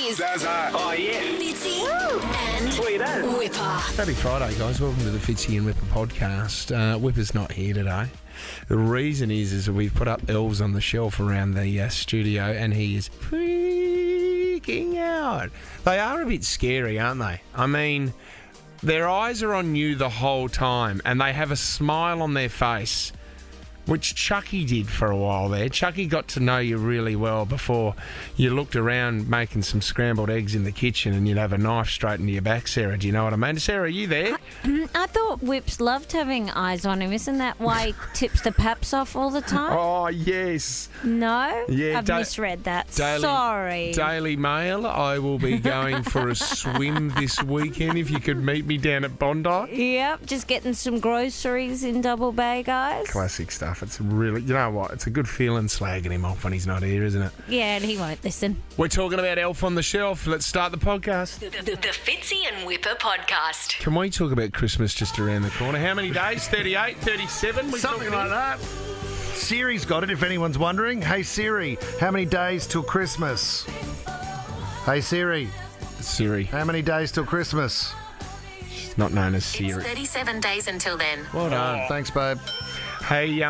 is Zaza. Oh, yeah. Fitzy and Sweet as. Wippa. Happy Friday, guys. Welcome to the Fitzy and Wippa podcast. Wippa's not here today. The reason is we've put up elves on the shelf around the studio and he is freaking out. They are a bit scary, aren't they? I mean, their eyes are on you the whole time and they have a smile on their face, which Chucky did for a while there. Chucky got to know you really well before you looked around making some scrambled eggs in the kitchen and you'd have a knife straight into your back, Sarah. Do you know what I mean? Sarah, are you there? I thought Whips loved having eyes on him. Isn't that why he tips the paps off all the time? Oh, yes. No? Yeah, I've misread that. Daily, Sorry. Daily Mail, I will be going for a swim this weekend if you could meet me down at Bondi. Yep, just getting some groceries in Double Bay, guys. Classic stuff. It's really, you know what? It's a good feeling slagging him off when he's not here, isn't it? Yeah, and he won't listen. We're talking about Elf on the Shelf. Let's start the podcast. The Fitzy and Wippa podcast. Can we talk about Christmas just around the corner? How many days? 38, 37? Something like that. Siri's got it, if anyone's wondering. Hey, Siri, how many days till Christmas? Hey, Siri, Siri. how many days till Christmas? Not known as It's Siri. 37 days until then. Well done. Thanks, babe. Hey,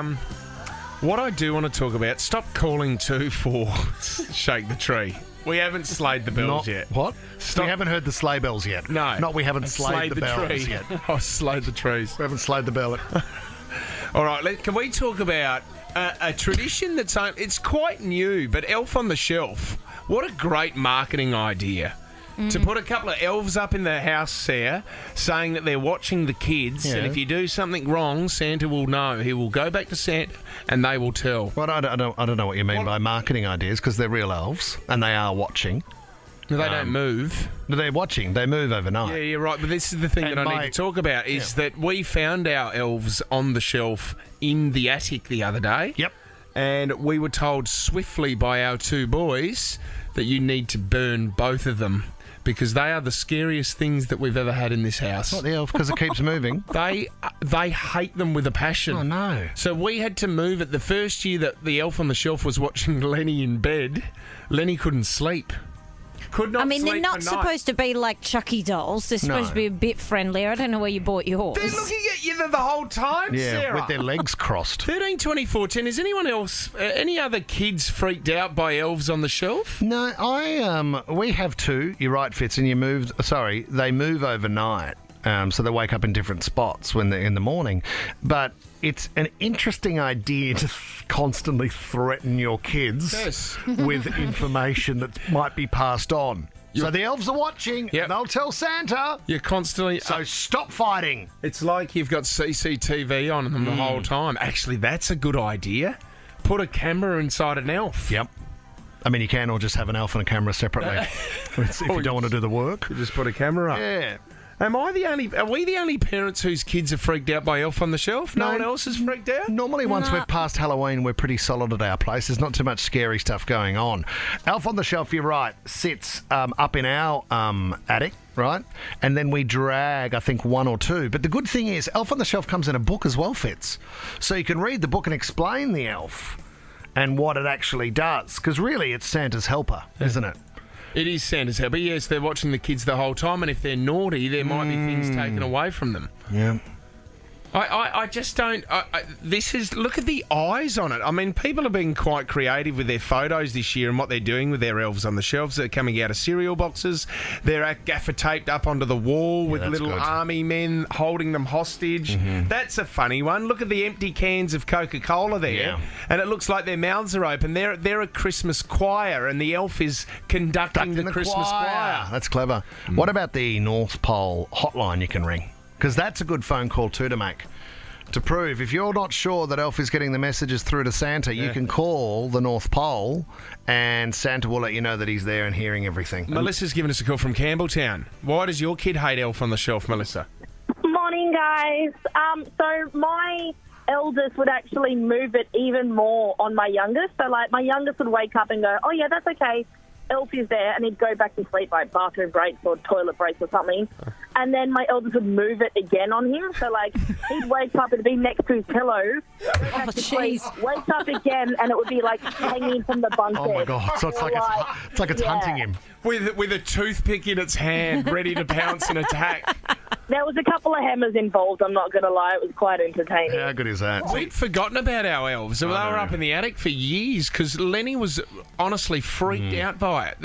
what I do want to talk about, stop calling 2-4 Shake the Tree. We haven't slayed the bells yet. What? Stop. We haven't heard the sleigh bells yet. No. Not we haven't slayed the bells tree. yet. Oh, slayed the trees. We haven't slayed the bell. All right, can we talk about a tradition that's... It's quite new, but Elf on the Shelf. What a great marketing idea. To put a couple of elves up in the house there saying that they're watching the kids, Yeah. and if you do something wrong, Santa will know. He will go back to Santa and they will tell. Well, I don't know what you mean by marketing ideas, because they're real elves, and they are watching. They don't move. They're watching. They move overnight. Yeah, you're right. But this is the thing And that I need to talk about is that we found our elves on the shelf in the attic the other day. Yep. And we were told swiftly by our two boys that you need to burn both of them because they are the scariest things that we've ever had in this house. Not the elf, because it keeps moving. They hate them with a passion. Oh, no. So we had to move it. The first year that the Elf on the Shelf was watching Lenny in bed, Lenny couldn't sleep. Could not I mean, sleep they're not for night. supposed to be like Chucky dolls. They're supposed to be a bit friendlier. I don't know where you bought yours. They're looking at you the whole time, Yeah, Sarah. with their legs crossed. 13, 24, 10. Is anyone else, any other kids freaked out by elves on the shelf? No, we have two. You're right, Fitz, and they move overnight. So they wake up in different spots when they're in the morning. But it's an interesting idea to constantly threaten your kids with information that might be passed on. So the elves are watching. Yep. They'll tell Santa. You're constantly... So stop fighting. it's like you've got CCTV on them the whole time. Actually, that's a good idea. Put a camera inside an elf. Yep. I mean, you can, or just have an elf and a camera separately if you don't want to do the work. You just put a camera up. Yeah. Are we the only parents whose kids are freaked out by Elf on the Shelf? No one else is freaked out? Normally, once we've passed Halloween, we're pretty solid at our place. There's not too much scary stuff going on. Elf on the Shelf, you're right, sits up in our attic, right? And then we drag, I think, one or two. But the good thing is, Elf on the Shelf comes in a book as well, Fitz. So you can read the book and explain the elf and what it actually does. Because really, it's Santa's helper, isn't it? It is Santa's helper. Yes, they're watching the kids the whole time, and if they're naughty, there might be things taken away from them. Yeah. I just don't... look at the eyes on it. I mean, people have been quite creative with their photos this year and what they're doing with their elves on the shelves. They're coming out of cereal boxes. They're gaffer taped up onto the wall with that's little good. army men holding them hostage. That's a funny one. Look at the empty cans of Coca-Cola there. Yeah. And it looks like their mouths are open. They're a Christmas choir, and the elf is conducting the Christmas choir. That's clever. What about the North Pole hotline you can ring? Because that's a good phone call too to make. To prove, if you're not sure that Elf is getting the messages through to Santa, you can call the North Pole and Santa will let you know that he's there and hearing everything. Melissa's giving us a call from Campbelltown. Why does your kid hate Elf on the Shelf, Melissa? Morning, guys. So my eldest would actually move it even more on my youngest. So, like, my youngest would wake up and go, oh, yeah, that's okay. Elf is there, and he'd go back to sleep, like bathroom breaks or toilet breaks or something. and then my eldest would move it again on him. So, like, he'd wake up, it'd be next to his pillow. jeez. Wake up again, and it would be, like, hanging from the bunk Oh, my bed. God. So it's like it's hunting him. With a toothpick in its hand, ready to pounce and attack. There was a couple of hammers involved, I'm not going to lie. It was quite entertaining. How good is that? We'd forgotten about our elves. They were up in the attic for years because Lenny was honestly freaked out by it.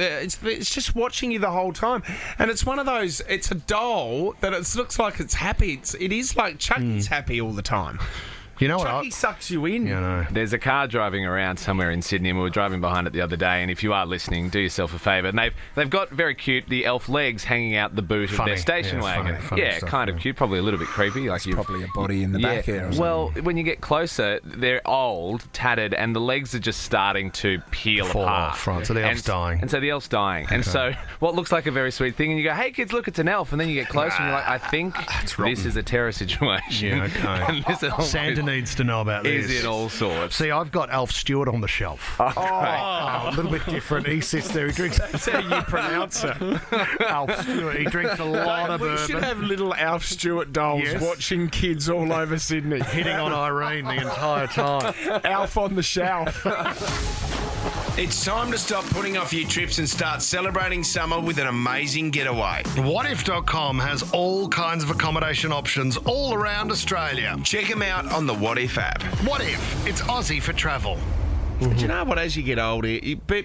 It's just watching you the whole time. And it's one of those, it's a doll that it looks like it's happy. It is like Chucky's happy all the time. You know what? Chucky sucks you in. You know. There's a car driving around somewhere in Sydney, and we were driving behind it the other day. And if you are listening, do yourself a favour. And they've got very cute the elf legs hanging out the boot of their station wagon. Funny stuff, kind of cute, probably a little bit creepy. Like Probably a body in the back here. Or well, when you get closer, they're old, tattered, and the legs are just starting to peel Fall apart. off, right. So the elf's dying. And so the elf's dying. And so what looks like a very sweet thing, and you go, "Hey kids, look, it's an elf." And then you get closer, and you're like, "I think this is a terror situation." Yeah, okay. And this elf Santa needs to know about this. is in all sorts. See, I've got Alf Stewart on the shelf. Oh, A little bit different. He sits there, he drinks. that's how you pronounce it. Alf Stewart, he drinks a lot of We bourbon. should have little Alf Stewart dolls Yes. watching kids all over Sydney. Hitting on Irene the entire time. Alf on the shelf. It's time to stop putting off your trips and start celebrating summer with an amazing getaway. Whatif.com has all kinds of accommodation options all around Australia. Check them out on the What If app. What if? It's Aussie for travel. Do you know what? As you get older,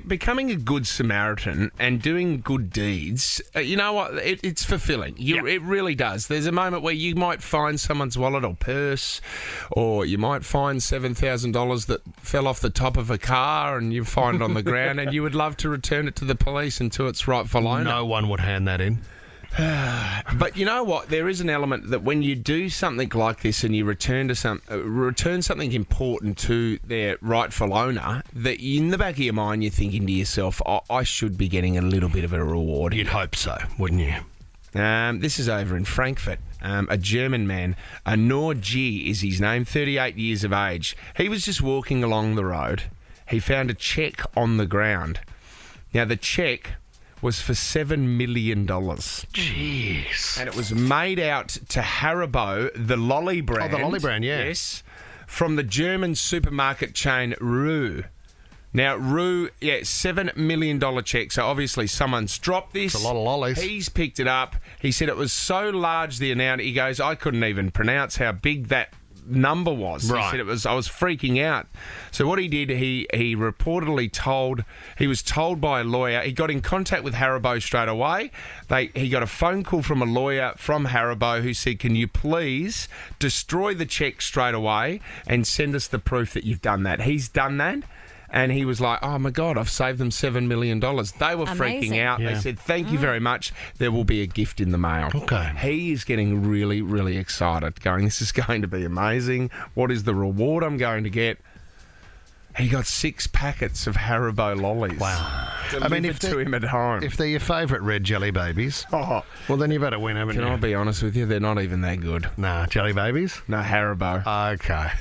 becoming a good Samaritan and doing good deeds, you know what? It's fulfilling. It really does. There's a moment where you might find someone's wallet or purse, or you might find $7,000 that fell off the top of a car and you find it on the ground, and you would love to return it to the police and to its rightful owner. No one would hand that in. But you know what? There is an element that when you do something like this and you return something important to their rightful owner, that in the back of your mind you're thinking to yourself, I should be getting a little bit of a reward. You'd hope so, wouldn't you? This is over in Frankfurt. A German man, Noor G is his name, 38 years of age. He was just walking along the road. He found a cheque on the ground. Now, the cheque was for $7 million. Jeez. And it was made out to Haribo, the lolly brand. Oh, the lolly brand, yeah. Yes. From the German supermarket chain Rue. Now, Rue, $7 million cheque. So obviously someone's dropped this. It's a lot of lollies. He's picked it up. He said it was so large, the amount. He goes, I couldn't even pronounce how big that number was. Right. He said I was freaking out. So what he did, he reportedly he was told by a lawyer. He got in contact with Haribo straight away. He got a phone call from a lawyer from Haribo who said, can you please destroy the cheque straight away and send us the proof that you've done that. He's done that. And he was like, oh, my God, I've saved them $7 million. They were freaking out. Yeah. They said, thank you very much. There will be a gift in the mail. Okay. He is getting really, really excited, going, this is going to be amazing. What is the reward I'm going to get? He got 6 packets of Haribo lollies. Wow. Delivered to him at home. If they're your favourite red jelly babies, well, then you better win, haven't Can you? I be honest with you? They're not even that good. Nah, jelly babies? No, Haribo. Okay.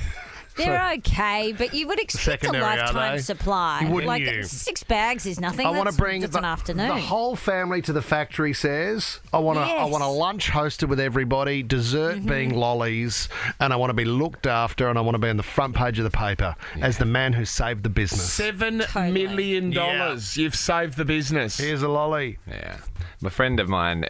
They're okay, but you would expect a Secondary, are lifetime they? supply. Wouldn't like you? 6 bags is nothing. I want to bring just an afternoon. the whole family to the factory. Says I want a lunch hosted with everybody, dessert being lollies, and I want to be looked after, and I want to be on the front page of the paper as the man who saved the business. $7 million. Yeah. You've saved the business. Here's a lolly. Yeah. A friend of mine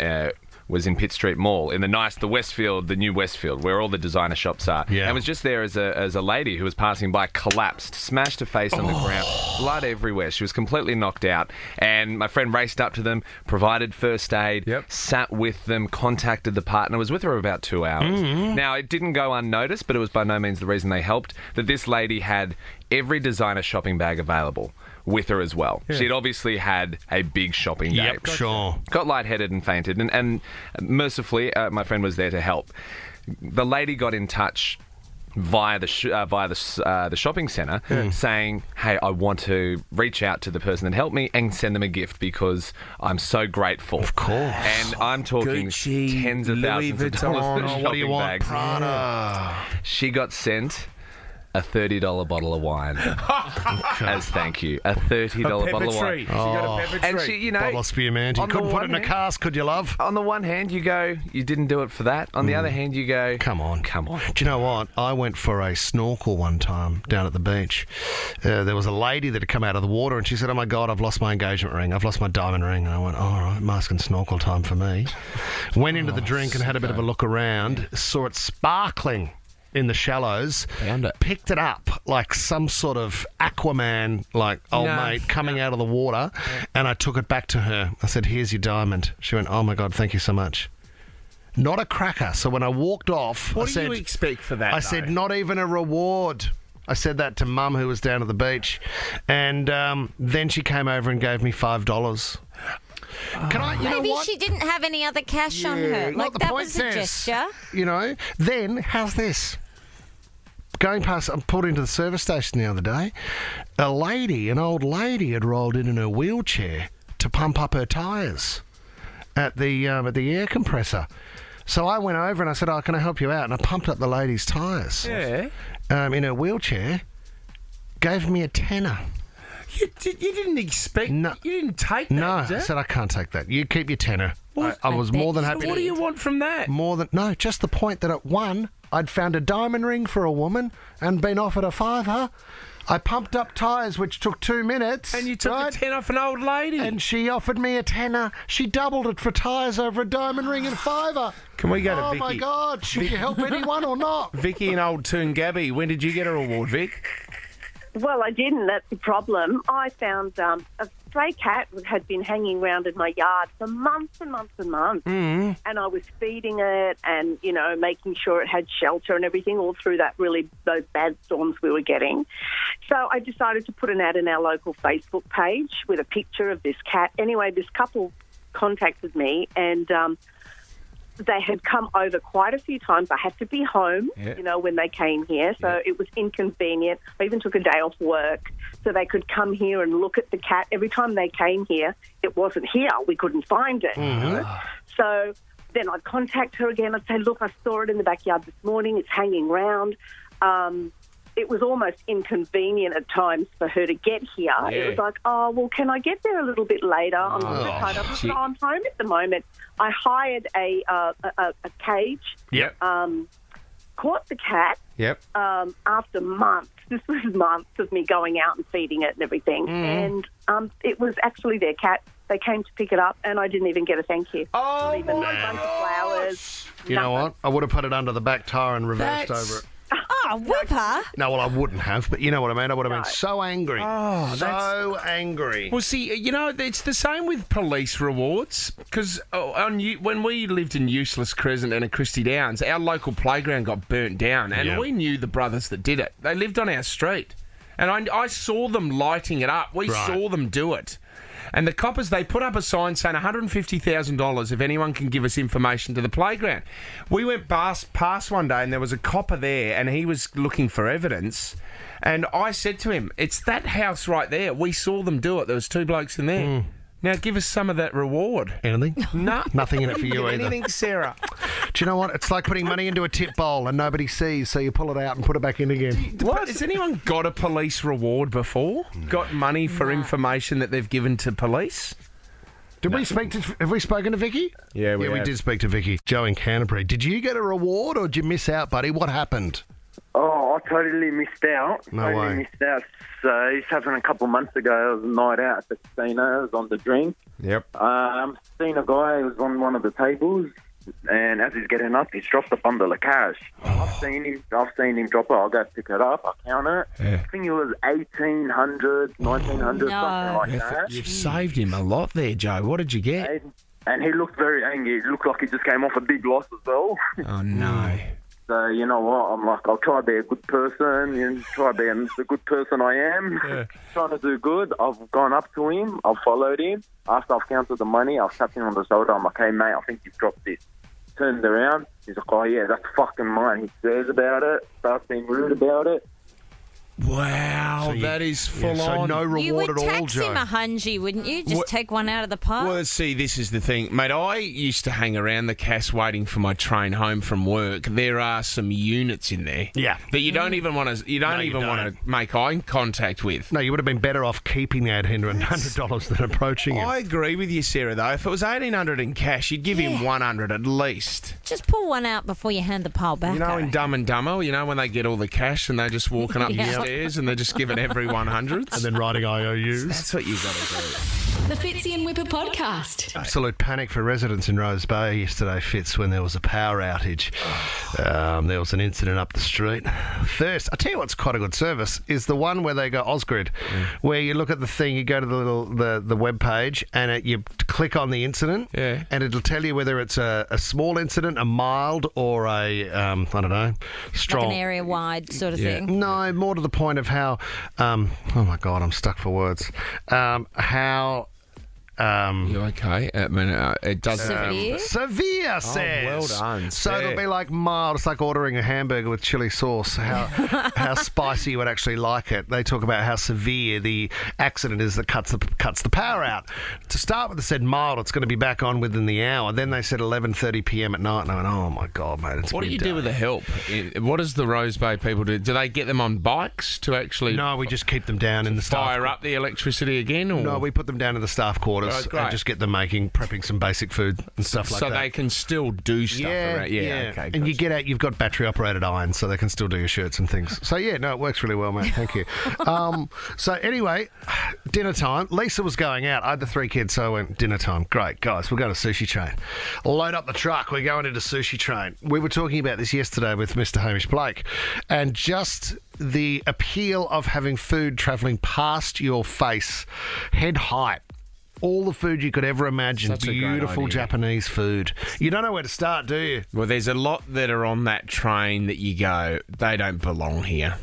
was in Pitt Street Mall in the Westfield, the new Westfield, where all the designer shops are. Yeah. And was just there as a lady who was passing by, collapsed, smashed her face on the ground, blood everywhere. She was completely knocked out. And my friend raced up to them, provided first aid, sat with them, contacted the partner, was with her about 2 hours. Now, it didn't go unnoticed, but it was by no means the reason they helped, that this lady had every designer shopping bag available with her as well. She'd obviously had a big shopping day. Yep, sure. Got lightheaded and fainted, and mercifully, my friend was there to help. The lady got in touch via the shopping centre, saying, "Hey, I want to reach out to the person that helped me and send them a gift because I'm so grateful." Of course. And I'm talking Gucci, tens of Louis thousands of dollars Vuitton. for What do you shopping want? bags. Prada. She got sent a $30 bottle of wine as thank you. A $30 bottle of wine. She got a pepper And tree. she, you know, Bottle of spearmint. You on the couldn't put one it in a hand- cask, could you, love? on the one hand, you go, you didn't do it for that. On the other hand, you go, Come on. come on. Do you know what? I went for a snorkel one time down at the beach. There was a lady that had come out of the water and she said, "Oh my God, I've lost my engagement ring. I've lost my diamond ring." And I went, "All right, mask and snorkel time for me." Went into the drink and had a bit of a look around. Saw it sparkling in the shallows. Found it. Picked it up like some sort of Aquaman, like old mate coming out of the water. And I took it back to her. I said, "Here's your diamond." She went, "Oh my God, thank you so much." Not a cracker. So when I walked off, What I do said, you expect for that, I said, though? "Not even a reward." I said that to Mum, who was down at the beach. And then she came over and gave me $5. Can I, you know Maybe what? she didn't have any other cash on her. Not Like, the that point, was a Tess. gesture. You know, then, how's this? Going past, I pulled into the service station the other day. An old lady had rolled in her wheelchair to pump up her tyres at the air compressor. So I went over and I said, "Oh, can I help you out?" And I pumped up the lady's tyres Yeah. in her wheelchair. Gave me a tenner. You didn't expect... No. You didn't take that, No, I did you? said, "I can't take that. You keep your tenner." I was bet more than you happy. What do you want from that? No, just the point that at one, I'd found a diamond ring for a woman and been offered a $5. I pumped up tyres, which took 2 minutes. And you took right? a 10 off an old lady. And she offered me a tenner. She doubled it for tyres over a diamond ring and $5. Can we go to Oh, Vicky? my God. Should you help anyone or not? Vicky and Old Toon Gabby, when did you get a reward, Vic? Well, I didn't. That's the problem. I found a stray cat had been hanging around in my yard for months and months and months. And I was feeding it and, you know, making sure it had shelter and everything all through those bad storms we were getting. So I decided to put an ad in our local Facebook page with a picture of this cat. Anyway, this couple contacted me and they had come over quite a few times. I had to be home, you know, when they came here, so it was inconvenient. I even took a day off work so they could come here and look at the cat. Every time they came here, it wasn't here. We couldn't find it. You know? So then I'd contact her again. I'd say, "Look, I saw it in the backyard this morning. It's hanging round." It was almost inconvenient at times for her to get here. Yeah. It was like, "Oh, well, can I get there a little bit later? I'm a bit tied up." I said, "Oh, I'm home at the moment." I hired a cage, Yep. caught the cat Yep. after months. This was months of me going out and feeding it and everything. And it was actually their cat. They came to pick it up, and I didn't even get a thank you. Oh, Not even my a bunch of flowers. You know nothing. what? I would have put it under the back tyre and reversed That's- over it. Oh, Wippa. No, well, I wouldn't have, but you know what I mean? I would have been No. so angry. Oh, so angry. Well, see, you know, it's the same with police rewards because when we lived in Useless Crescent and at Christie Downs, our local playground got burnt down and Yeah. we knew the brothers that did it. They lived on our street and I saw them lighting it up. We Right. saw them do it. And the coppers, they put up a sign saying $150,000 if anyone can give us information to the playground. We went past one day and there was a copper there and he was looking for evidence. And I said to him, "It's that house right there. We saw them do it. There was 2 blokes in there. Now give us some of that reward." Anything? No. Nothing in it for you either. Anything, Sarah. Do you know what? It's like putting money into a tip bowl and nobody sees, so you pull it out and put it back in again. What? Has anyone got a police reward before? Got money for information that they've given to police? Have we spoken to Vicky? Yeah, we we have. did speak to Vicky. Joe in Canterbury. Did you get a reward or did you miss out, buddy? What happened? Oh, I totally missed out. No way. Missed out. So this happened a couple of months ago. It was a night out at the casino. It was on the drink. Yep. Seen a guy who was on one of the tables, and as he's getting up, he's dropped a bundle of cash. I've seen him drop it. I'll go pick it up. I count it. Yeah. I think it was 1,800, 1,900, something like that. You've saved him a lot there, Joe. What did you get? And he looked very angry. It looked like he just came off a big loss as well. Oh, no. So, you know what, I'm like, I'll try to be a good person and try to be the good person I am. Trying to do good. I've gone up to him. I've followed him. After I've counted the money, I've tapped him on the shoulder. I'm like, "Hey, mate, I think you've dropped this." Turned around. He's like, "Oh, yeah, that's fucking mine." He says about it. Starts being rude about it. Wow, that is full So on. no You reward would at all, tax Joe. him a hungy, wouldn't you? Just take one out of the pile. Well, see, this is the thing, mate. I used to hang around the Cass waiting for my train home from work. There are some units in there, that you don't even want to. You don't want to make eye contact with. No, you would have been better off keeping the $800 than approaching him. I agree with you, Sarah. Though, if it was $1,800 in cash, you'd give him $100 at least. Just pull one out before you hand the pile back. You know, in Dumb and Dumber, when they get all the cash and they're just walking up the stairs and they're just giving everyone hundreds. And then writing IOUs. That's what you've got to do. The Fitzy and Wippa podcast. Absolute panic for residents in Rose Bay yesterday, Fitz, when there was a power outage. There was an incident up the street. First, I tell you what's quite a good service is the one where they go Osgrid, where you look at the thing, you go to the web page, and you click on the incident, and it'll tell you whether it's a small incident, a mild, or a I don't know, strong, like an area-wide sort of thing. No, more to the point of how. Oh my God, I'm stuck for words. How. You okay? I mean, it does. Severe says. well done. So Fair. it'll be like mild. It's like ordering a hamburger with chili sauce. How spicy you would actually like it. They talk about how severe the accident is that cuts the power out. To start with, they said mild. It's going to be back on within the hour. Then they said 11:30 p.m. at night. And I went, oh my God, mate! It's What do you midday. do with the help? What does the Rose Bay people do? Do they get them on bikes to actually? No, we just keep them down in the staff. Fire up the electricity again, or No, we put them down in the staff quarters and just get them prepping some basic food and stuff like that. So they can still do stuff around. Yeah, okay. And you get out, you've got battery operated irons, so they can still do your shirts and things. So yeah, no, it works really well, mate. Thank you. So anyway, dinner time. Lisa was going out. I had the 3 kids, so I went dinner time. Great, guys, we're going to Sushi Train. Load up the truck. We're going into Sushi Train. We were talking about this yesterday with Mr. Hamish Blake, and just the appeal of having food travelling past your face, head height. All the food you could ever imagine. Such a great Beautiful idea. Japanese food. You don't know where to start, do you? Well, there's a lot that are on that train that you go, they don't belong here.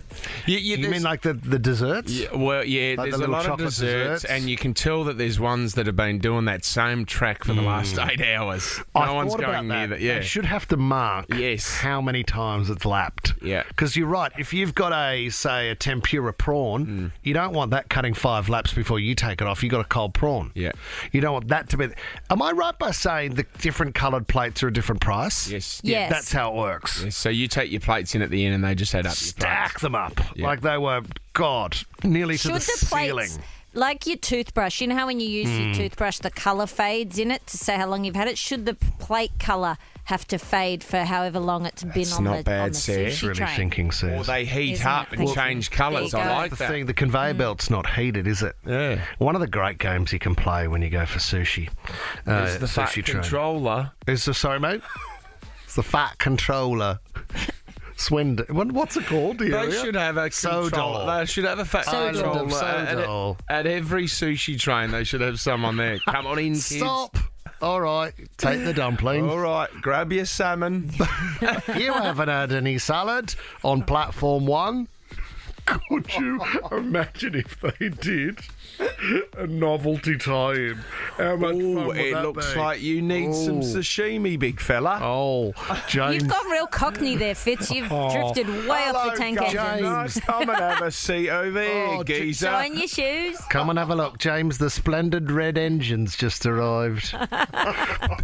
You mean like the desserts? Yeah, well, yeah, Like there's the a little lot of chocolate desserts, desserts? and you can tell that there's ones that have been doing that same track for the last 8 hours. I No one's thought going about near that. that. Yeah, They should have to mark how many times it's lapped. Yeah. Because you're right. If you've got say a tempura prawn, you don't want that cutting 5 laps before you take it off. You've got a cold prawn. Yeah. You don't want that to be... Am I right by saying the different coloured plates are a different price? Yes. Yes. That's how it works. Yes, so you take your plates in at the end, and they just add up your Stack plates. them up Yeah. like they were, God, nearly to Should the the ceiling. plates, like your toothbrush, you know how when you use your toothbrush, the colour fades in it to say how long you've had it? Should the plate colour have to fade for however long it's been on not the, bad, on the Sarah. sushi Really train? thinking, Or says. they heat Isn't up it? and Well, change there colours. you I go. like The that. thing, the conveyor belt's not heated, is it? Yeah. One of the great games you can play when you go for sushi. It's the fat sushi train. controller. Sorry, mate? It's the fat controller. What's it called? They should have a controller. Sodol. They should have a fat Island of controller. Sodol. At every sushi train, they should have someone there. Come on in, kids. Stop. All right, take the dumpling. All right, grab your salmon. You haven't had any salad on platform 1. Could you imagine if they did a novelty tie-in? How much fun Ooh, would it that looks be? like you need some sashimi, big fella. Oh, James. You've got real cockney there, Fitz. You've drifted way off the tank James. engine. Come and have a seat over here, Oh, geezer. Showing your shoes. Come and have a look, James. The splendid red engine's just arrived.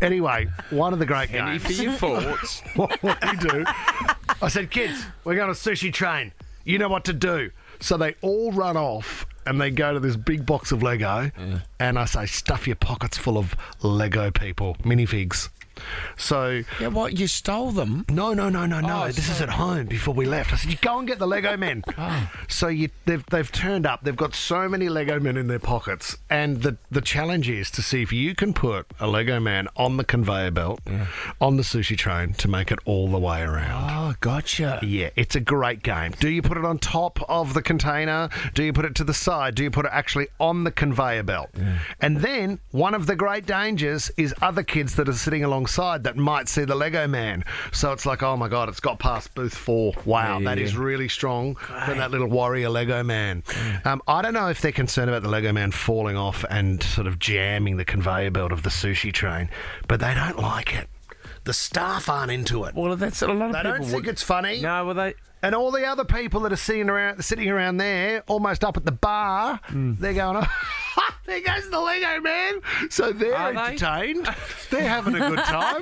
Anyway, one of the great Penny games. for your thoughts. what we do. I said, kids, we're going to Sushi Train. You know what to do. So they all run off and they go to this big box of Lego, and I say, stuff your pockets full of Lego people, minifigs. So... Yeah, what? You stole them? No. Oh, This is at home before we left. I said, you go and get the Lego men. So they've turned up. They've got so many Lego men in their pockets. And the challenge is to see if you can put a Lego man on the conveyor belt, on the sushi train, to make it all the way around. Oh, gotcha. Yeah, it's a great game. Do you put it on top of the container? Do you put it to the side? Do you put it actually on the conveyor belt? And then one of the great dangers is other kids that are sitting alongside that might see the Lego man. So it's like, oh my God, it's got past booth 4. Wow, that is really strong for that little warrior Lego man. I don't know if they're concerned about the Lego man falling off and sort of jamming the conveyor belt of the sushi train, but they don't like it. The staff aren't into it. Well, that's a lot of They people. don't think it's funny. No, well, And all the other people that are sitting around there, almost up at the bar, they're going, oh, there goes the Lego man. So they're entertained. They're having a good time.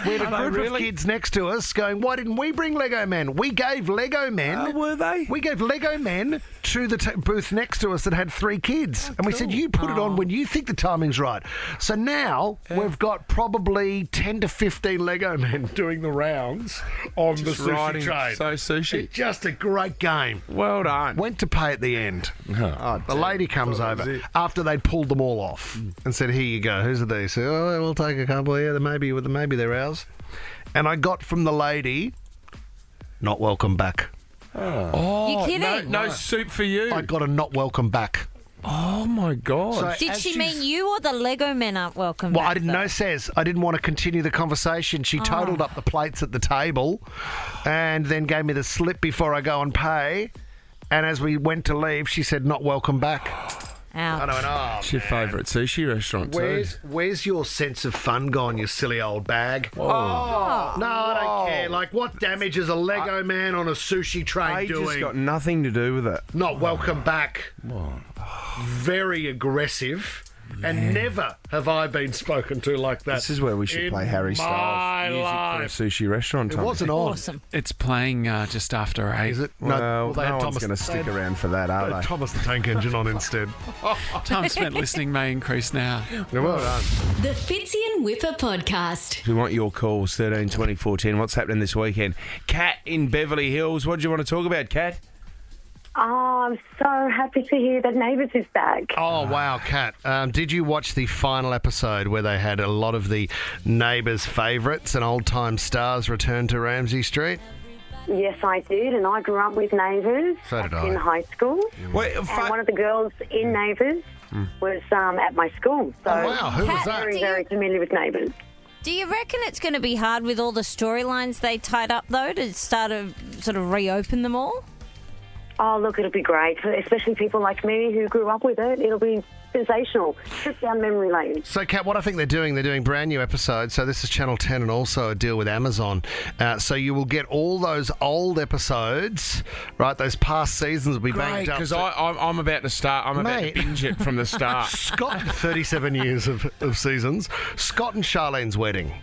We had a group of kids next to us going, why didn't we bring Lego men? We gave Lego men. Were they? We gave Lego men to the booth next to us that had 3 kids. And we said, you put it on when you think the timing's right. So now we've got probably 10 to 15 Lego men doing the rounds on the sushi train. So sushi. It's just a great game. Well done. Went to pay at the end. The lady comes over after they'd pulled them all off and said, here you go. Whose are these? So, we'll take a couple here. Maybe they're ours. And I got from the lady, not welcome back. You kidding? No soup for you. I got a not welcome back. Oh, my God. So Did she mean you or the Lego men aren't welcome Well, back, I didn't know, says. I didn't want to continue the conversation. She totaled up the plates at the table and then gave me the slip before I go and pay. And as we went to leave, she said, not welcome back. Ouch. And I went, oh, It's your favourite sushi restaurant, too. Where's your sense of fun gone, you silly old bag? No, I don't care. Like, what damage is a Lego man on a sushi train doing? It's got nothing to do with it. Not welcome back. Very aggressive. And never have I been spoken to like that. This is where we should play Harry Styles music for a sushi restaurant. It Tommy. wasn't on. Awesome. It's playing just after 8. Is it? Well, they had no one's going to stick around for that, are they? Thomas the Tank Engine on instead. Time spent listening may increase now. Well done. The Fitzy and Wippa podcast. We want your calls, 13 24 10. What's happening this weekend? Kat in Beverly Hills. What do you want to talk about, Kat? Oh, I'm so happy to hear that Neighbours is back. Oh, wow, Kat. Did you watch the final episode where they had a lot of the Neighbours favourites and old-time stars return to Ramsay Street? Yes, I did, and I grew up with Neighbours So did back I. in high school. Wait, And one of the girls in Neighbours was at my school. So Oh, wow. Who was Kat, that? very, very familiar with Neighbours. Do you reckon it's going to be hard with all the storylines they tied up, though, to start to sort of reopen them all? Oh, look, it'll be great, especially people like me who grew up with it. It'll be sensational. Trip down memory lane. So, Kat, what I think they're doing brand new episodes. So this is Channel 10 and also a deal with Amazon. So you will get all those old episodes, right? Those past seasons will be Great, banked up. because I'm about to start. I'm about Mate. to binge it from the start. Scott, 37 years of seasons. Scott and Charlene's wedding.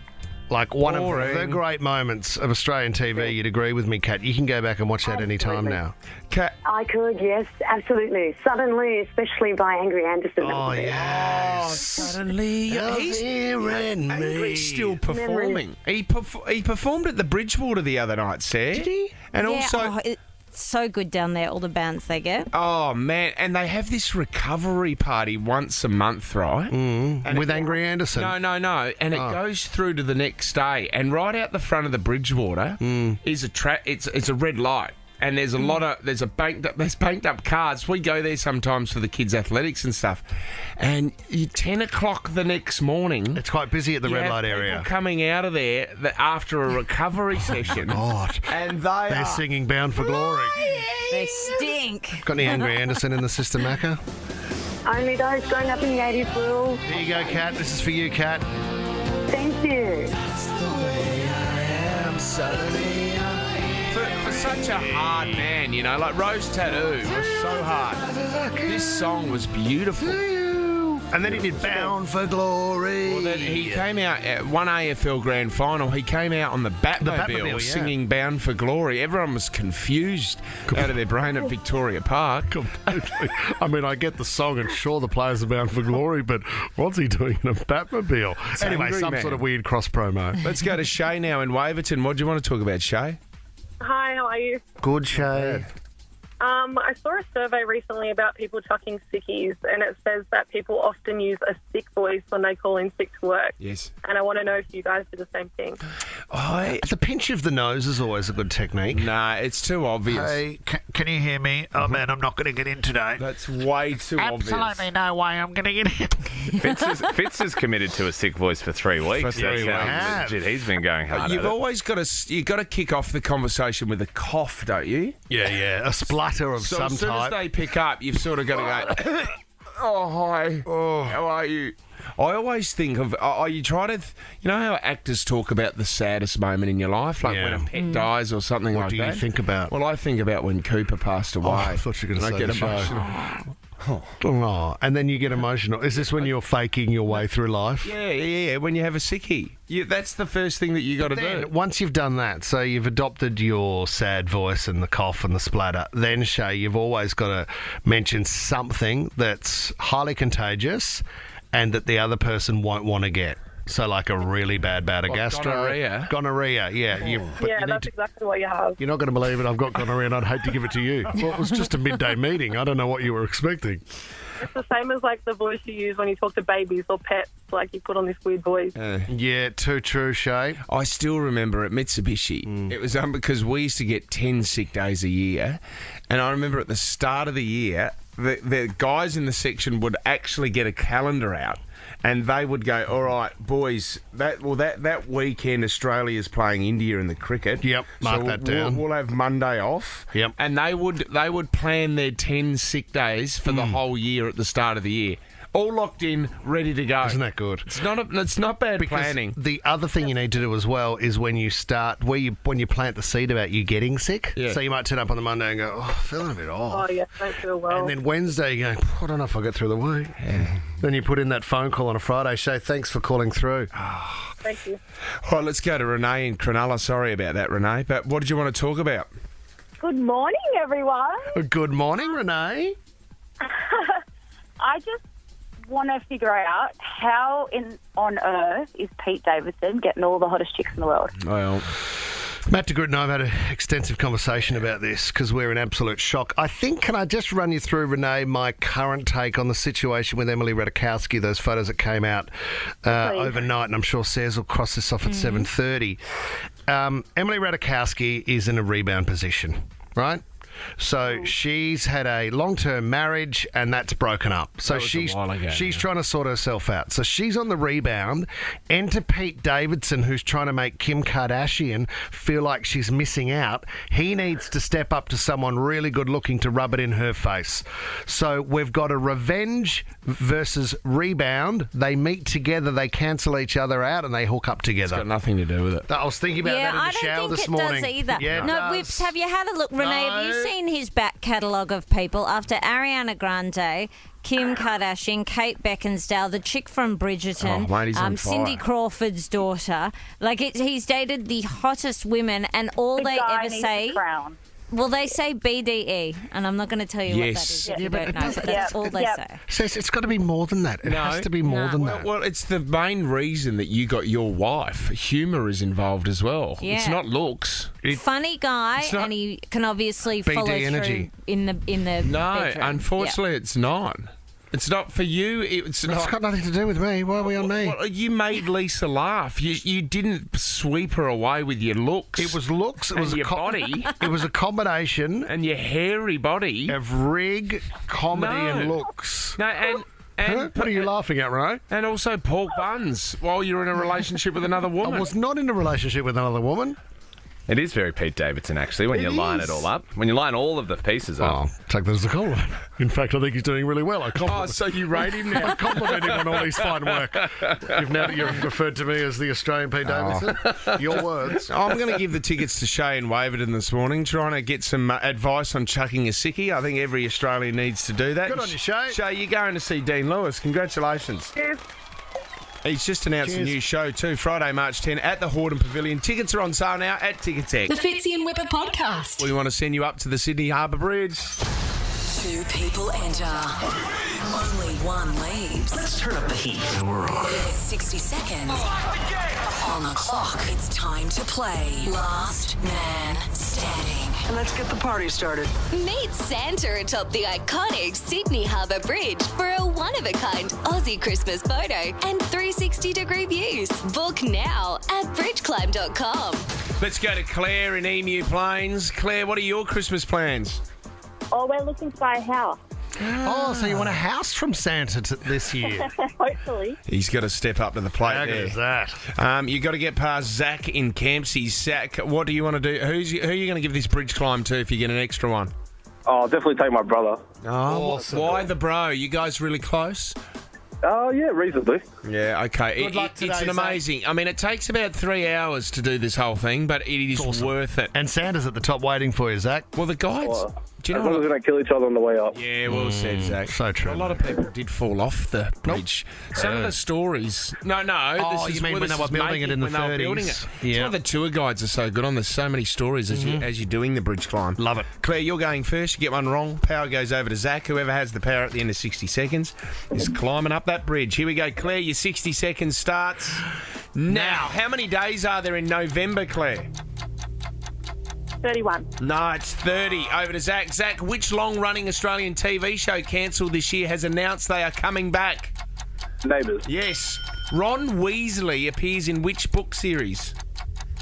Like one of the great moments of Australian TV. You'd agree with me, Kat. You can go back and watch that any time now. Kat, I could, yes, absolutely. Suddenly, especially by Angry Anderson. Oh, yes. suddenly he's hearing Angry's still performing. He performed at the Bridgewater the other night, Sarah. Did he? And also... it's so good down there, all the bands they get. Oh, man. And they have this recovery party once a month, right? And with Angry Anderson. No. And it goes through to the next day. And right out the front of the Bridgewater is it's a red light. And there's a lot of there's banked up cars. We go there sometimes for the kids' athletics and stuff. And 10 o'clock the next morning, It's quite busy at the red light people area. coming out of there after a recovery session. God. And They're singing Bound for Glory. They stink. Got any Angry Anderson in the system, Macca? Only those growing up in the 80s will. Here you go, Kat. This is for you, Kat. Thank you. For such a hard man, you know, like Rose Tattoo was so hard. This song was beautiful. And then he did Bound for Glory. Well, then he came out at one AFL Grand Final. He came out on the Batmobile, yeah. singing Bound for Glory. Everyone was confused out of their brain at Victoria Park. Completely. I mean, I get the song and sure the players are bound for glory, but what's he doing in a Batmobile? Anyway, angry, some man. sort of weird cross promo. Let's go to Shay now in Waverton. What do you want to talk about, Shay? Hi, how are you? Good Shay. I saw a survey recently about people chucking sickies, and it says that people often use a sick voice when they call in sick to work. Yes. And I want to know if you guys do the same thing. The pinch of the nose is always a good technique. Nah, it's too obvious. Hey, can you hear me? Oh, man, I'm not going to get in today. That's way too obvious. Absolutely no way I'm going to get in. Fitz is committed to a sick voice for 3 weeks. For 3 That's how weeks. legit he's been going hard. You've at it. always got to kick off the conversation with a cough, don't you? Yeah, a splutter of So some as soon as type. they pick up, you've sort of got to go. Oh, hi. Oh. How are you? I always think of, you try to, you know how actors talk about the saddest moment in your life, like when a pet dies or something like that? What do you think about? Well, I think about when Cooper passed away. Oh, I thought you were going to say get the show. emotional. Oh, and then you get emotional. Is this when you're faking your way through life? Yeah, when you have a sickie. That's the first thing that you got to do. Once you've done that, so you've adopted your sad voice and the cough and the splatter, then, Shay, you've always got to mention something that's highly contagious and that the other person won't want to get. So like a really bad bout of gastro. Gonorrhea, yeah. That's exactly what you have. You're not going to believe it. I've got gonorrhea and I'd hate to give it to you. Well, it was just a midday meeting. I don't know what you were expecting. It's the same as like the voice you use when you talk to babies or pets. Like you put on this weird voice. Yeah, too true, Shay. I still remember at Mitsubishi, it was because we used to get 10 sick days a year. And I remember at the start of the year, the guys in the section would actually get a calendar out. And they would go, all right, boys, that weekend Australia's playing India in the cricket. Yep, mark that down. We'll have Monday off. Yep. And they would plan their 10 sick days for the whole year at the start of the year. All locked in, ready to go. Isn't that good? It's not bad because planning. The other thing you need to do as well is when you plant the seed about you getting sick. Yeah. So you might turn up on the Monday and go, feeling a bit off. Oh, yeah, don't feel well. And then Wednesday you go, I don't know if I'll get through the week. Yeah. Then you put in that phone call on a Friday. Shay, thanks for calling through. Thank you. All right, let's go to Renee in Cronulla. Sorry about that, Renee. But what did you want to talk about? Good morning, everyone. Good morning, Renee. I just want to figure out how on earth is Pete Davidson getting all the hottest chicks in the world? Well, Matt DeGroot and I have had an extensive conversation about this because we're in absolute shock. I think, can I just run you through, Renee, my current take on the situation with Emily Ratajkowski, those photos that came out overnight, and I'm sure Saz will cross this off at 7:30. Emily Ratajkowski is in a rebound position, right? So she's had a long-term marriage and that's broken up. So she's trying to sort herself out. So she's on the rebound. Enter Pete Davidson, who's trying to make Kim Kardashian feel like she's missing out. He needs to step up to someone really good-looking to rub it in her face. So we've got a revenge versus rebound. They meet together, they cancel each other out, and they hook up together. It's got nothing to do with it. I was thinking about that in the shower this morning. I don't think it does either. Yeah, no, Whips, have you had a look, Renee? Have you seen his back catalogue of people after Ariana Grande, Kim Kardashian, Kate Beckinsale, the chick from Bridgerton, Cindy Crawford's daughter? Like, he's dated the hottest women, and all they ever say... Well, they say BDE, and I'm not going to tell you what that is if you don't know, but that's all they say. Says it's got to be more than that. It has to be more than that. Well, it's the main reason that you got your wife. Humour is involved as well. Yeah. It's not looks. Funny guy, and he can obviously follow energy. through in the No, bedroom. unfortunately, it's not. It's not for you. It's got nothing to do with me. Why are we on me? Well, you made Lisa laugh. You didn't sweep her away with your looks. It was looks. It was your body. It was a combination and your hairy body of rig, comedy, and looks. No, and what are you laughing at, Ray? And also pork buns while you're in a relationship with another woman. I was not in a relationship with another woman. It is very Pete Davidson, actually, when you line it all up. When you line all of the pieces up. Oh, take that as a compliment. In fact, I think he's doing really well. So you rate him now? I compliment him on all his fine work. You've referred to me as the Australian Pete Davidson. Your words. I'm going to give the tickets to Shay in Waverton this morning, trying to get some advice on chucking a sickie. I think every Australian needs to do that. Good on you, Shay. Shay, you're going to see Dean Lewis. Congratulations. Cheers. He's just announced a new show too, Friday, March 10 at the Hordern Pavilion. Tickets are on sale now at Ticketek. The Fitzy and Wippa podcast. We want to send you up to the Sydney Harbour Bridge. 2 people enter. Only 1 leaves. Let's turn up the heat. And we're on. 60 seconds. On the clock. It's time to play Last Man Standing. And let's get the party started. Meet Santa atop the iconic Sydney Harbour Bridge for a one-of-a-kind Aussie Christmas photo and 360-degree views. Book now at bridgeclimb.com. Let's go to Claire in Emu Plains. Claire, what are your Christmas plans? Oh, we're looking to buy a house. Oh, so you want a house from Santa this year? Hopefully. He's got to step up to the plate. How there. good is that? You got to get past Zach in Campsie. Zach, what do you want to do? Who are you going to give this bridge climb to if you get an extra one? I'll definitely take my brother. Oh, Awesome. why the bro? You guys really close? Oh, yeah, reasonably. Yeah, okay. Good luck today, it's an Zach. amazing. I mean, it takes about 3 hours to do this whole thing, but it is Awesome. worth it. And Santa's at the top waiting for you, Zach. Well, the guides. Well, Do you as know? long as we don't kill each other on the way up. Yeah, well said, Zach. So true. A lot of people did fall off the bridge. Some of the stories. No. Oh, this is you mean when this they were is building it in the when they were 30s? building it. Yeah. That's why the tour guides are so good on. There's so many stories as you're doing the bridge climb. Love it. Claire, you're going first. You get one wrong. Power goes over to Zach. Whoever has the power at the end of 60 seconds is climbing up that bridge. Here we go, Claire. Your 60 seconds starts now. How many days are there in November, Claire? 31. No, it's 30. Over to Zach. Zach, which long-running Australian TV show cancelled this year has announced they are coming back? Neighbours. Yes. Ron Weasley appears in which book series?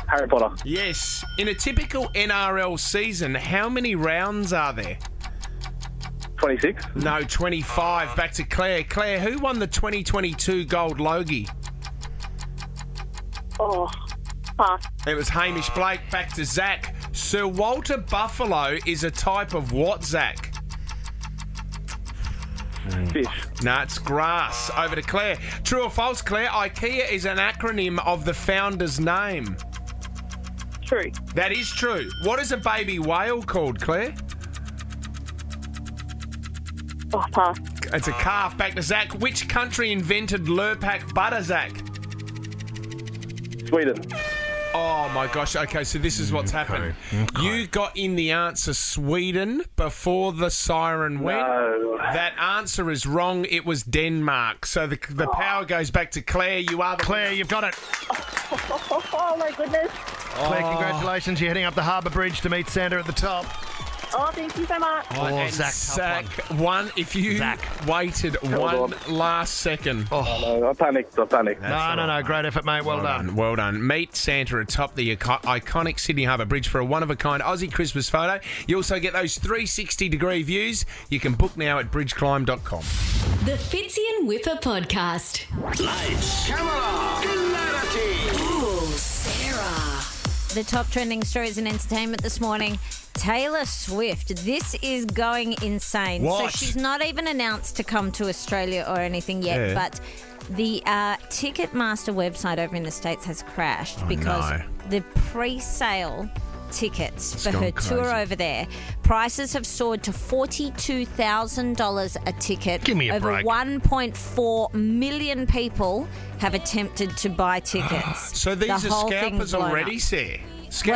Harry Potter. Yes. In a typical NRL season, how many rounds are there? 26. No, 25. Back to Claire. Claire, who won the 2022 Gold Logie? Oh, pass. It was Hamish Blake. Back to Zach. Sir Walter Buffalo is a type of what, Zach? Fish. No, it's grass. Over to Claire. True or false, Claire? IKEA is an acronym of the founder's name. True. That is true. What is a baby whale called, Claire? Oh, pass. It's a calf. Back to Zach. Which country invented Lurpak butter, Zach? Sweden. Oh, my gosh. Okay, so this is what's happened. Okay. You got in the answer Sweden before the siren went. No. That answer is wrong. It was Denmark. So the power goes back to Claire. You are the Claire, you've got it. Oh, my goodness. Claire, congratulations. You're heading up the Harbour Bridge to meet Santa at the top. Oh, thank you so much. Oh, and Zach, one. If you waited one last second. Oh, no, I panicked. No. Great effort, mate. Well done. Well done. Meet Santa atop the iconic Sydney Harbour Bridge for a one-of-a-kind Aussie Christmas photo. You also get those 360-degree views. You can book now at bridgeclimb.com. The Fitzy and Wippa podcast. Lights, camera, hilarity. Ooh, Sarah. The top trending stories in entertainment this morning. Taylor Swift. This is going insane. What? So she's not even announced to come to Australia or anything yet, but the Ticketmaster website over in the States has crashed because the pre-sale tickets for her tour over there, prices have soared to $42,000 a ticket. Give me a Over break. 1.4 million people have attempted to buy tickets. So these The are whole scalpers thing's blown already, up. Sarah?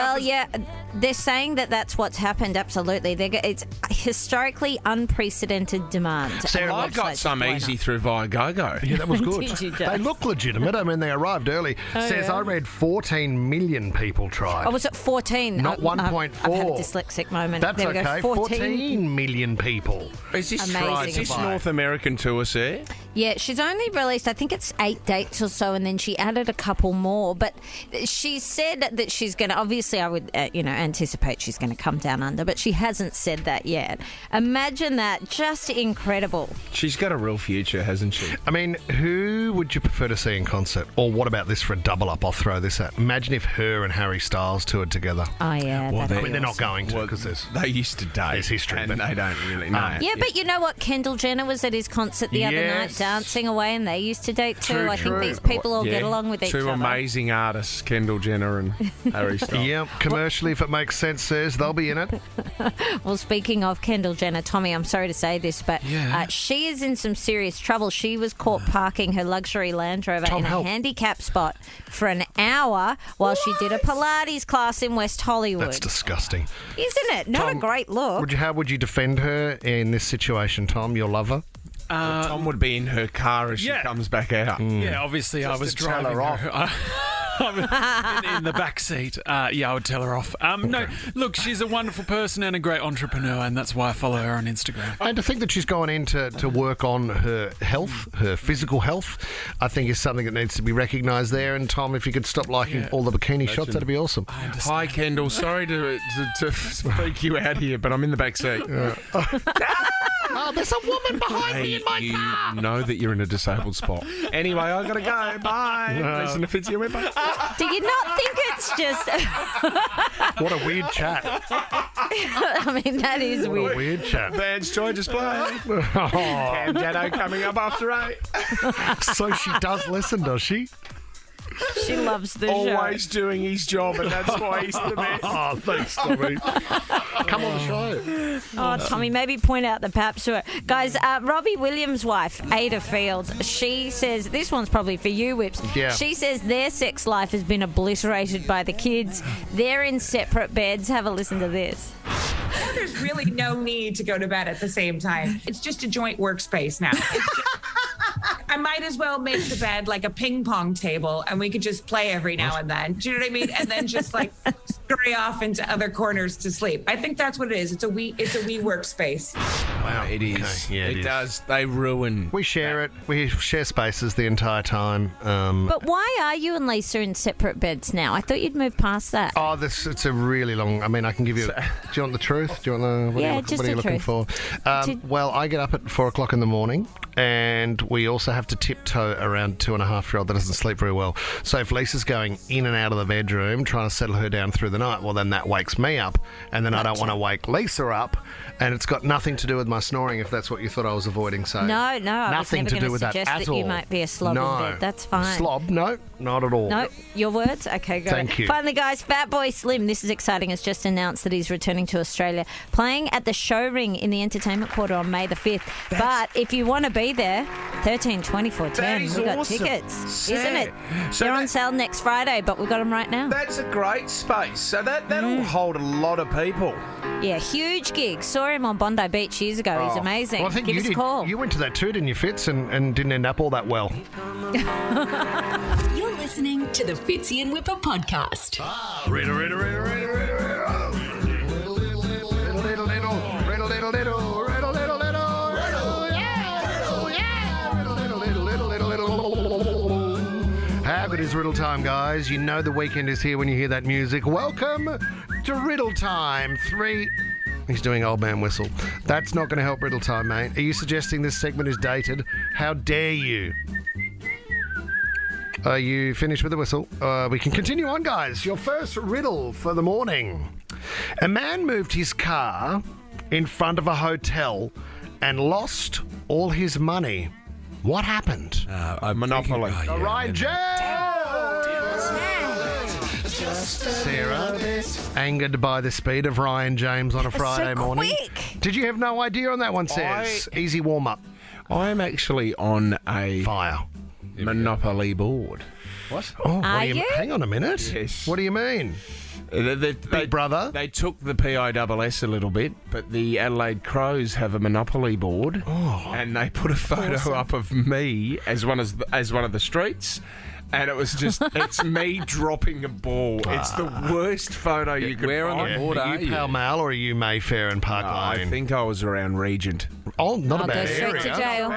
Well, yeah, they're saying that that's what's happened, absolutely. It's historically unprecedented demand. Sarah, I got some easy through Viagogo. Yeah, that was good. Did you, They Joe? look legitimate. I mean, they arrived early. Says yeah? I read 14 million people tried. Oh, was it 14? Not I've 1.4. had a dyslexic moment. That's there we okay. go. 14 million people. Is this Amazing. right? Is this North American tour, Sarah? Yeah, she's only released, I think it's 8 dates or so, and then she added a couple more. But she said that she's going to, obviously I would, anticipate she's going to come down under, but she hasn't said that yet. Imagine that. Just incredible. She's got a real future, hasn't she? I mean, who would you prefer to see in concert? Or what about this for a double up? I'll throw this out. Imagine if her and Harry Styles toured together. Oh, yeah. Well, that'd I mean, be they're not awesome. going to because there's... They used to date. There's history, and but- they don't really know. Yeah, but you know what? Kendall Jenner was at his concert the other night Yes. dancing away, and they used to date too. True, I true. think these people all get along with each Two other. amazing artists, Kendall Jenner and Harry Styles. Yeah, commercially, if it makes sense, says they'll be in it. Well, speaking of Kendall Jenner, Tommy, I'm sorry to say this, but she is in some serious trouble. She was caught parking her luxury Land Rover in a handicap spot for an hour while she did a Pilates class in West Hollywood. That's disgusting. Isn't it? Not Tom, a great look. How would you defend her in this situation, Tom, your lover? Tom would be in her car as she comes back out. Yeah, obviously I was to tell driving her off. in the back seat. I would tell her off. No, look, she's a wonderful person and a great entrepreneur, and that's why I follow her on Instagram. And to think that she's gone in to work on her health, her physical health, I think is something that needs to be recognised there. And Tom, if you could stop liking all the bikini shots, that'd be awesome. Hi, Kendall. Sorry to freak you out here, but I'm in the back seat. Oh, there's a woman behind me in my car. You know that you're in a disabled spot. Anyway, I gotta go. Bye. Listen to Fitzy and Wippa. Do you not think it's just... What a weird chat. I mean, that is What a weird. weird chat. Band's joy display. Cam Jado coming up after 8. So she does listen, does she? She loves the show. Always doing his job, and that's why he's the best. Oh, thanks, Tommy. Come on the show. Oh, Tommy, maybe point out the paps to her. Guys, Robbie Williams' wife, Ada Fields, she says, this one's probably for you, Whips. Yeah. She says their sex life has been obliterated by the kids. They're in separate beds. Have a listen to this. There's really no need to go to bed at the same time. It's just a joint workspace now. I might as well make the bed like a ping pong table and we could just play every now and then. Do you know what I mean? And then just like scurry off into other corners to sleep. I think that's what it is. It's a wee workspace. Wow, it is. Okay. Yeah, it is. does. They ruin. We share it. We share spaces the entire time. But why are you and Lisa in separate beds now? I thought you'd move past that. Oh, it's a really long... I mean, I can give you... Do you want the truth? Do you want the... Just what are you the looking for? Well, I get up at 4 o'clock in the morning, and we also have to tiptoe around 2.5-year-old that doesn't sleep very well. So if Lisa's going in and out of the bedroom, trying to settle her down through the night, well, then that wakes me up, and then I don't want to wake Lisa up, and it's got nothing to do with my snoring, if that's what you thought I was avoiding saying. No, I nothing was never to do with that suggest at that all. you might be a slob in bed. That's fine. Slob? No, not at all. No, your words? Okay, go. Thank you. Finally, guys, Fatboy Slim, this is exciting, has just announced that he's returning to Australia, playing at the Show Ring in the Entertainment Quarter on May the 5th. But if you want to be there, 13/24/10, we've got awesome. tickets, isn't it? So They're on sale next Friday, but we've got them right now. That's a great space. So that'll hold a lot of people. Yeah, huge gig. Saw him on Bondi Beach years ago. He's amazing. Well, I think Give you us a did. call. You went to that too, didn't you, Fitz, and didn't end up all that well. You're listening to the Fitzy and Wippa podcast. How good is Riddle Time, guys? You know the weekend is here when you hear that music. Welcome to Riddle Time. He's doing old man whistle. That's not going to help Riddle Time, mate. Are you suggesting this segment is dated? How dare you? Are you finished with the whistle? We can continue on, guys. Your first riddle for the morning. A man moved his car in front of a hotel and lost all his money. What happened? Monopoly. Ryan James! Sarah, angered by the speed of Ryan James on a Friday morning. Quick. Did you have no idea on that one, Says? Easy warm-up. I'm actually on a Fire. Monopoly board. What? Oh, what Are do you? Hang on a minute. Yes. What do you mean? Big Brother? They took the PISS a little bit, but the Adelaide Crows have a Monopoly board, and they put a photo up of me as one of the streets. And it was just, it's me dropping a ball. It's the worst photo you could Where find. on the board Are you Pall Mall or are you Mayfair and Park Lane? I think I was around Regent. Oh, not a I'll go bad straight area. to jail.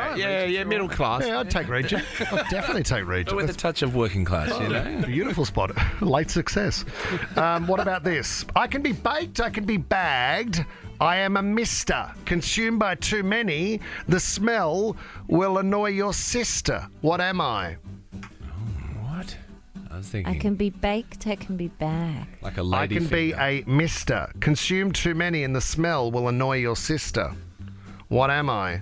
Yeah, middle class. Yeah, I'd take Regent. I'd definitely take Regent. With a touch of working class, you know. Beautiful spot. Late success. What about this? I can be baked, I can be bagged. I am a mister. Consumed by too many, the smell will annoy your sister. What am I? What? I was thinking I can be baked, I can be bagged. like a I lady can be finger. a mister. Consume too many and the smell will annoy your sister. What am I?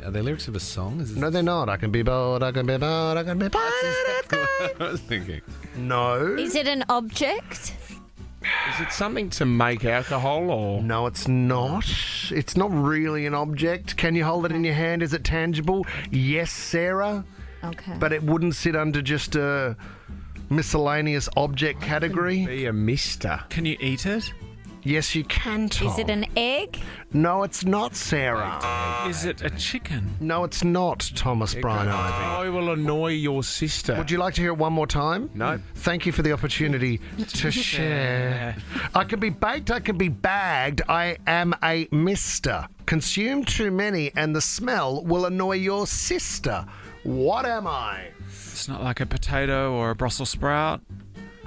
Are they lyrics of a song? Is this No, they're not. I can be bold, I can be bold, I can be bold. I was thinking. No. Is it an object? Is it something to make alcohol or? No, it's not. It's not really an object. Can you hold it in your hand? Is it tangible? Yes, Sarah. Okay. But it wouldn't sit under just a miscellaneous object category. Be a mister. Can you eat it? Yes, you can, Tom. Is it an egg? No, it's not, Sarah. Is it a chicken? No, it's not, Thomas Bryan Ivy. I will annoy your sister. Would you like to hear it one more time? No. Thank you for the opportunity to share. I can be baked, I can be bagged. I am a mister. Consume too many and the smell will annoy your sister. What am I? It's not like a potato or a Brussels sprout.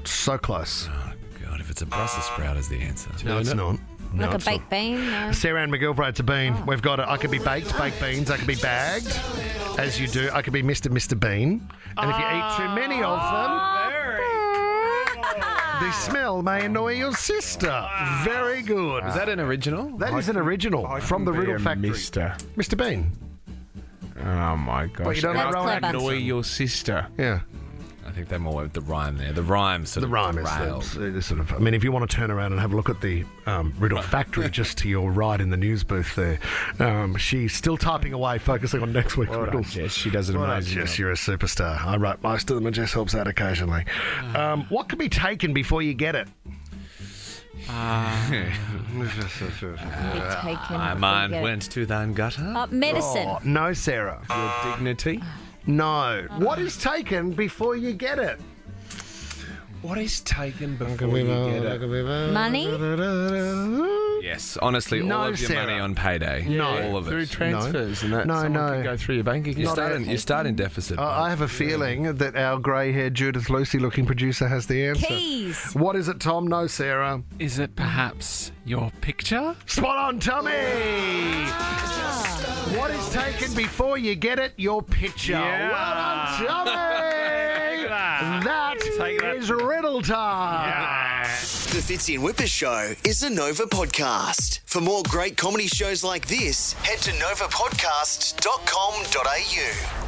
So close. Oh, God, if it's a Brussels sprout is the answer. No, it's not. No, Like a it's not. baked bean? No. Sarah Ann McGilvray, a bean. We've got it. I could be baked beans. I could be bagged, as you do. I could be Mr. Bean. And if you eat too many of them, The smell may annoy your sister. Very good. Is that an original? That is an original from the Riddle Factory. Mr. Bean. Oh, my gosh. Well, you don't like Rowan annoy your sister. Yeah. I think they're more with the rhyme there. The rhyme sort The of rhyme derailed. is sort of. I mean, if you want to turn around and have a look at the Riddle Factory just to your right in the news booth there, she's still typing away, focusing on next week's riddles. Jess. She does an amazing Jess, job. you're a superstar. I wrote most of them, and Jess helps out occasionally. What can be taken before you get it? My mind went to thine gutter. Medicine. Oh, no, Sarah. Your dignity. No. What is taken before you get it? What is taken before you get it? Money? Yes, honestly, No, all of your Sarah. money on payday. No. All of it. Through transfers and that. No, someone no. could go through your bank account. You start in deficit. I have a feeling that our grey-haired Judith Lucy-looking producer has the answer. Keys. What is it, Tom? No, Sarah. Is it perhaps your picture? Spot on, Tommy! What is taken before you get it? Your picture. Yeah. Well done, Tommy! That is Riddle Time. The Fitzy and Wippa Show is a Nova podcast. For more great comedy shows like this, head to novapodcast.com.au.